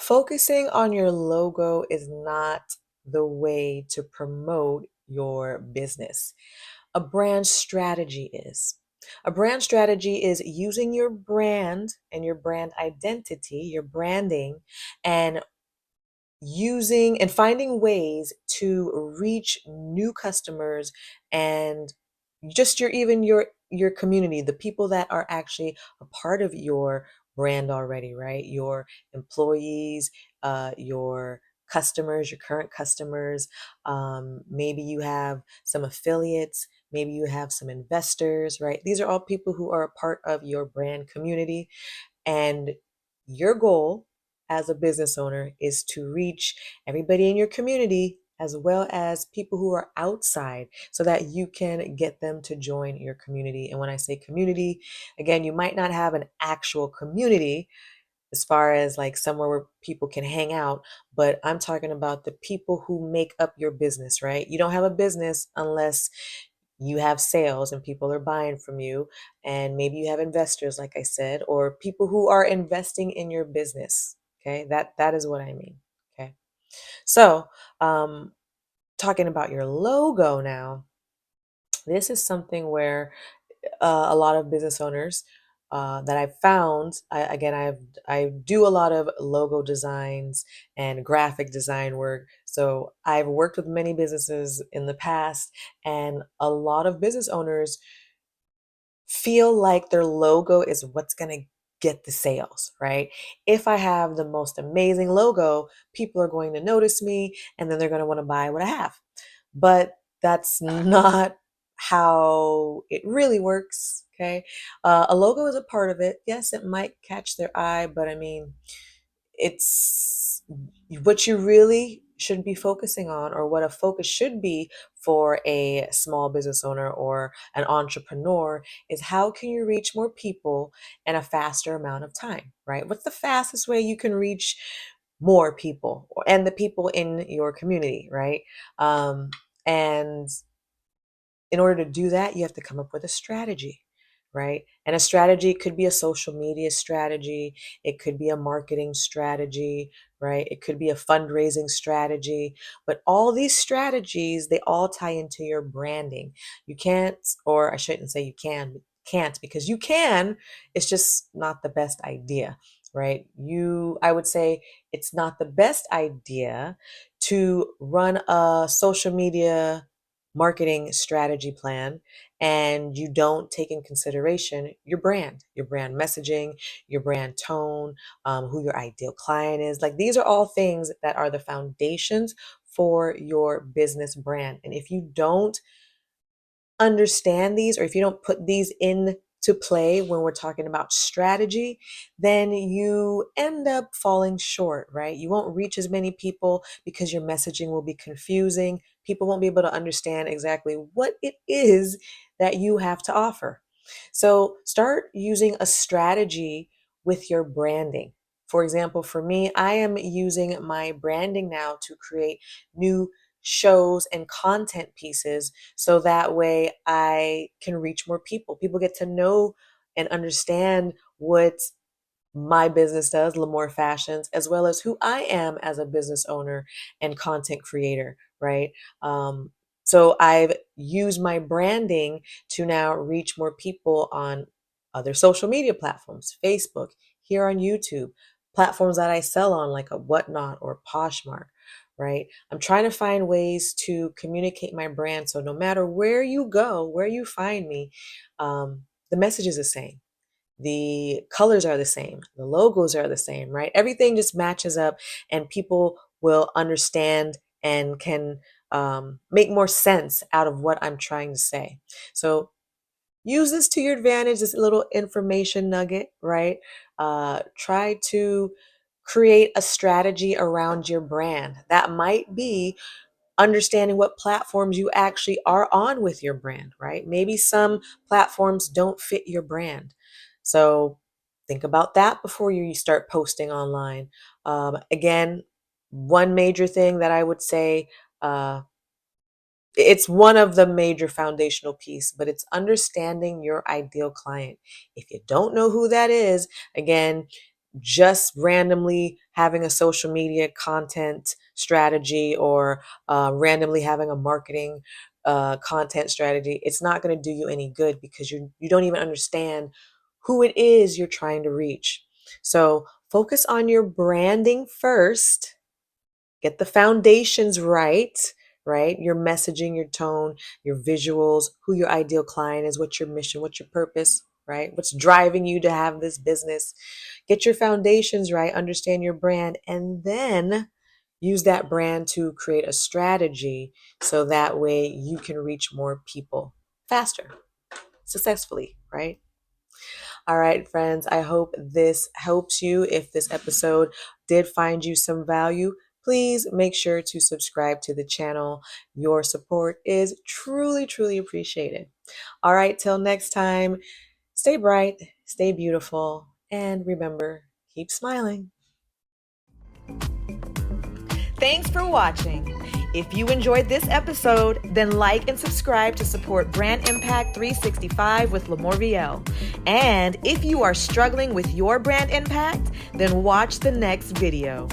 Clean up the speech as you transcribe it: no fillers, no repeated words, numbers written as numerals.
Focusing on your logo is not the way to promote your business. A brand strategy is. A brand strategy is using your brand and your brand identity, your branding, and using and finding ways to reach new customers and just your community, the people that are actually a part of your brand already, right? Your employees, your customers, your current customers. Maybe you have some affiliates, maybe you have some investors, right? These are all people who are a part of your brand community, and your goal as a business owner is to reach everybody in your community as well as people who are outside so that you can get them to join your community. And when I say community, again, you might not have an actual community as far as like somewhere where people can hang out, but I'm talking about the people who make up your business, right? You don't have a business unless you have sales and people are buying from you, and maybe you have investors, like I said, or people who are investing in your business. Okay, that is what I mean. Okay, so um talking about your logo now, this is something where a lot of business owners that I've found. I do a lot of logo designs and graphic design work. So I've worked with many businesses in the past, and a lot of business owners feel like their logo is what's going to get the sales, right? If I have the most amazing logo, people are going to notice me and then they're going to want to buy what I have. But that's not how it really works. Okay. A logo is a part of it. Yes, it might catch their eye, but I mean, it's what you really should be focusing on, or what a focus should be for a small business owner or an entrepreneur, is how can you reach more people in a faster amount of time, right? What's the fastest way you can reach more people and the people in your community, right? And in order to do that, you have to come up with a strategy, right? And a strategy could be a social media strategy, it could be a marketing strategy, right? It could be a fundraising strategy. But all these strategies, they all tie into your branding. You can't, or I shouldn't say you can't, because you can, it's just not the best idea, right? I would say it's not the best idea to run a social media marketing strategy plan and you don't take in consideration your brand messaging, your brand tone, who your ideal client is. Like, these are all things that are the foundations for your business brand. And if you don't understand these, or if you don't put these in to play when we're talking about strategy, then you end up falling short, right? You won't reach as many people because your messaging will be confusing. People won't be able to understand exactly what it is that you have to offer. So start using a strategy with your branding. For example, for me, I am using my branding now to create new shows and content pieces so that way I can reach more people. People get to know and understand what my business does, Lamore Fashions, as well as who I am as a business owner and content creator, right? So I've used my branding to now reach more people on other social media platforms, Facebook, here on YouTube, platforms that I sell on, like a Whatnot or Poshmark, right? I'm trying to find ways to communicate my brand so no matter where you go, where you find me, the message is the same, the colors are the same, the logos are the same, right? Everything just matches up and people will understand and can make more sense out of what I'm trying to say. So use this to your advantage, this little information nugget, right? Try to create a strategy around your brand. That might be understanding what platforms you actually are on with your brand, right? Maybe some platforms don't fit your brand. So think about that before you start posting online. Again, one major thing that I would say, uh, it's one of the major foundational piece, but it's understanding your ideal client. If you don't know who that is, again, just randomly having a social media content strategy or randomly having a marketing content strategy, it's not going to do you any good because you don't even understand who it is you're trying to reach. So focus on your branding first. Get the foundations right, right? Your messaging, your tone, your visuals, who your ideal client is, what's your mission, what's your purpose, right? What's driving you to have this business? Get your foundations right, understand your brand, and then use that brand to create a strategy so that way you can reach more people faster, successfully, right? All right, friends, I hope this helps you. If this episode did find you some value, please make sure to subscribe to the channel. Your support is truly, truly appreciated. All right, till next time, stay bright, stay beautiful, and remember, keep smiling. Thanks for watching. If you enjoyed this episode, then like and subscribe to support Brand Impact 365 with LaMorvielle. And if you are struggling with your brand impact, then watch the next video.